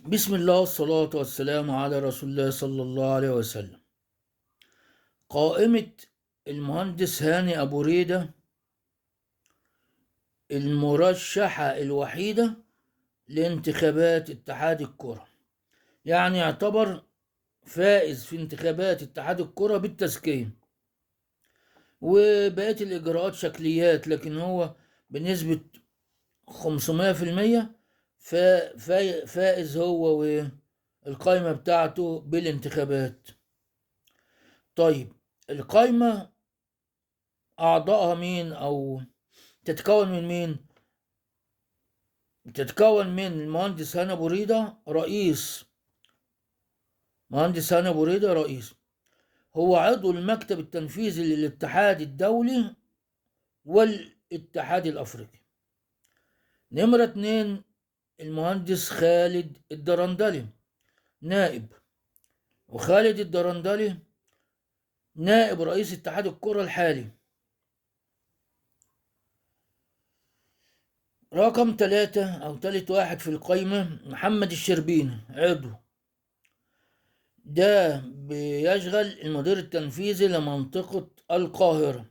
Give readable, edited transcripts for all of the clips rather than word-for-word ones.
بسم الله والصلاة والسلام على رسول الله صلى الله عليه وسلم. قائمة المهندس هاني أبو ريدة المرشحة الوحيدة لانتخابات اتحاد الكرة، يعني يعتبر فائز في انتخابات اتحاد الكرة بالتزكية، وبقية الإجراءات شكليات، لكن هو بنسبة 500% فائز هو والقائمة بتاعته بالانتخابات. طيب، القائمة أعضائها مين أو تتكون من مين؟ تتكون من المهندس هاني أبو ريدة رئيس. مهندس هاني أبو ريدة رئيس، هو عضو المكتب التنفيذي للاتحاد الدولي والاتحاد الأفريقي. نمرة 2، المهندس خالد الدرندلي نائب، وخالد الدرندلي نائب رئيس اتحاد الكرة الحالي. رقم 3 أو تالت واحد في القائمة محمد الشربيني، عضو، ده بيشغل المدير التنفيذي لمنطقة القاهرة.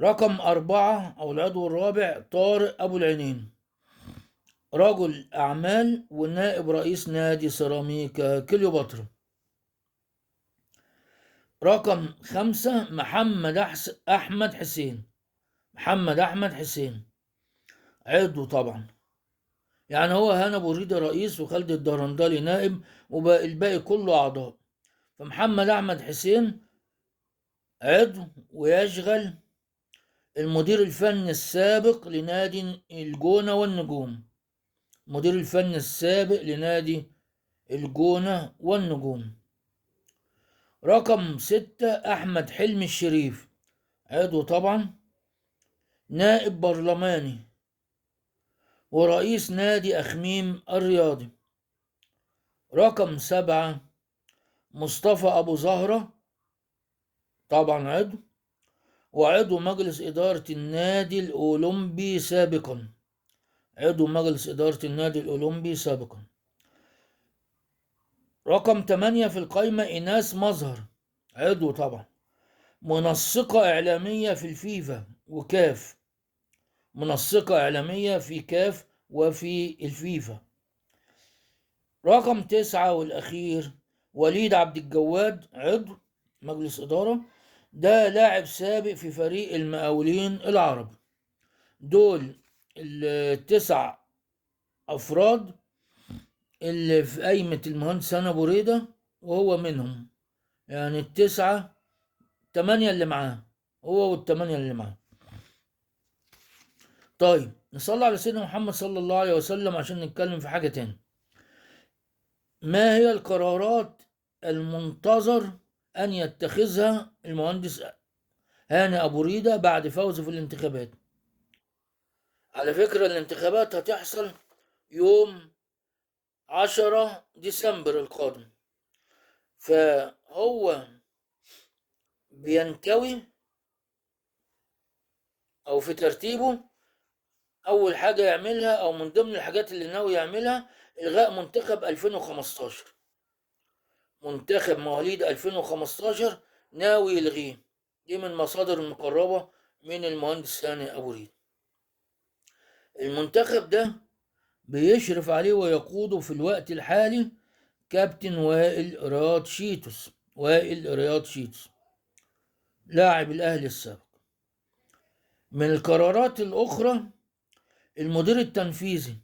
رقم 4 أو العضو الرابع طارق أبو العينين، رجل أعمال ونائب رئيس نادي سيراميكا كليوباترا. رقم 5 أحمد حسين، محمد أحمد حسين، عضو طبعا، يعني هو هنا أبو ريدة رئيس وخالد الدرندلي نائب والباقي كله أعضاء. فمحمد أحمد حسين عضو ويشغل المدير الفني السابق لنادي الجونة والنجوم، مدير الفني السابق لنادي الجونة والنجوم. رقم 6 أحمد حلمي الشريف، عضو طبعا، نائب برلماني ورئيس نادي أخميم الرياضي. رقم 7 مصطفى أبو زهرة، طبعا عضو، وعضو مجلس إدارة النادي الأولمبي سابقا، عضو مجلس إدارة النادي الأولمبي سابقا. رقم 8 في القائمة إيناس مظهر، عضو طبعا، منسقة إعلامية في الفيفا وكاف، منسقة إعلامية في كاف وفي الفيفا. رقم 9 والأخير وليد عبد الجواد، عضو مجلس إدارة، ده لاعب سابق في فريق المقاولين العرب. دول التسع أفراد اللي في قايمة المهندس هاني أبو ريدة، وهو منهم، يعني التسعة 8 اللي معاه، هو والثمانية اللي معاه. طيب، نصلي على سيدنا محمد صلى الله عليه وسلم عشان نتكلم في حاجة تاني. ما هي القرارات المنتظر أن يتخذها المهندس هاني أبو ريدة بعد فوزه في الانتخابات؟ على فكرة الانتخابات هتحصل يوم 10 ديسمبر القادم، فهو بينكوي أو في ترتيبه أول حاجة يعملها أو من ضمن الحاجات اللي ناوي يعملها إلغاء منتخب 2015. منتخب مواليد 2015 ناوي يلغيه، دي من مصادر المقربة من المهندس هاني أبو ريد. المنتخب ده بيشرف عليه ويقوده في الوقت الحالي كابتن وائل رياض شيتوس، لاعب الأهلي السابق. من القرارات الأخرى المدير التنفيذي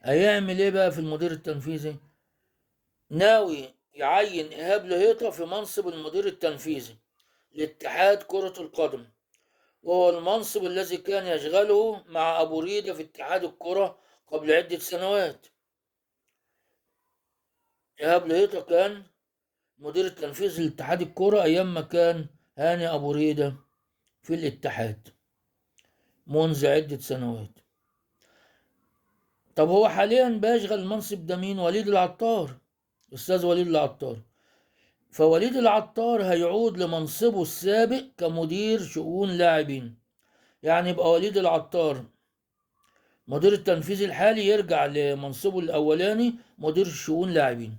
هيعمل إيه بقى؟ في المدير التنفيذي ناوي يعين إيهاب لهيطة في منصب المدير التنفيذي لاتحاد كرة القدم، وهو المنصب الذي كان يشغله مع أبو ريدة في اتحاد الكرة قبل عدة سنوات. إيهاب لهيطة كان مدير التنفيذي لاتحاد الكرة أيام ما كان هاني أبو ريدة في الاتحاد منذ عدة سنوات. طب هو حاليا بيشغل المنصب ده مين؟ وليد العطار، أستاذ وليد العطار. فوليد العطار هيعود لمنصبه السابق كمدير شؤون لاعبين، يعني يبقى وليد العطار مدير التنفيذي الحالي يرجع لمنصبه الأولاني مدير شؤون لاعبين،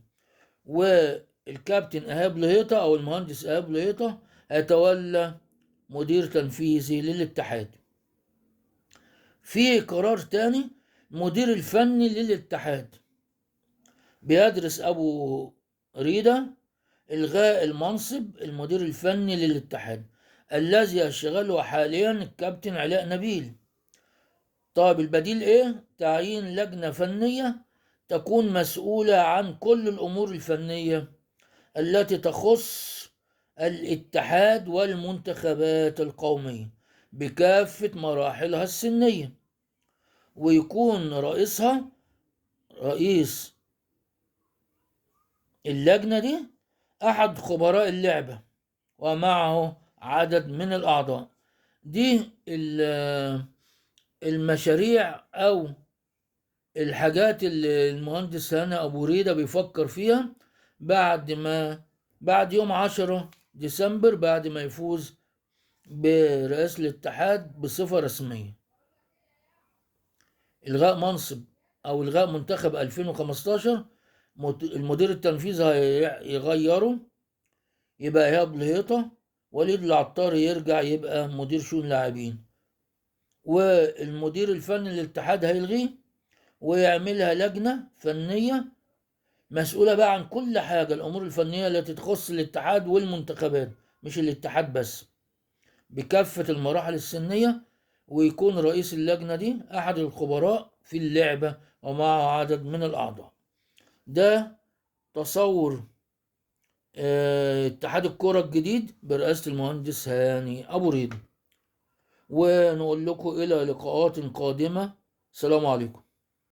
والكابتن إيهاب لهيطة أو المهندس إيهاب لهيطة هيتولى مدير تنفيذي للاتحاد. في قرار تاني، مدير الفني للاتحاد بيدرس أبو ريدة إلغاء المنصب المدير الفني للاتحاد الذي يشغله حاليا الكابتن علاء نبيل. طيب البديل إيه؟ تعيين لجنة فنية تكون مسؤولة عن كل الأمور الفنية التي تخص الاتحاد والمنتخبات القومية بكافة مراحلها السنية، ويكون رئيس اللجنة دي أحد خبراء اللعبة ومعه عدد من الأعضاء. دي المشاريع أو الحاجات اللي المهندس هاني أبو ريدة بيفكر فيها بعد يوم 10 ديسمبر، بعد ما يفوز برئاسة الاتحاد بصفة رسمية. إلغاء منصب أو إلغاء منتخب 2015، المدير التنفيذي هيغيره، يبقى إيهاب لهيطة. وليد العطاري يرجع يبقى مدير شؤون لاعبين، والمدير الفني للاتحاد هيلغيه ويعملها لجنة فنية مسؤولة بقى عن كل حاجة، الأمور الفنية التي تخص الاتحاد والمنتخبات، مش الاتحاد بس، بكافة المراحل السنية. ويكون رئيس اللجنة دي أحد الخبراء في اللعبة ومعه عدد من الأعضاء. ده تصور اتحاد الكرة الجديد برئاسة المهندس هاني أبو ريدة. ونقول لكم إلى لقاءات قادمة. السلام عليكم.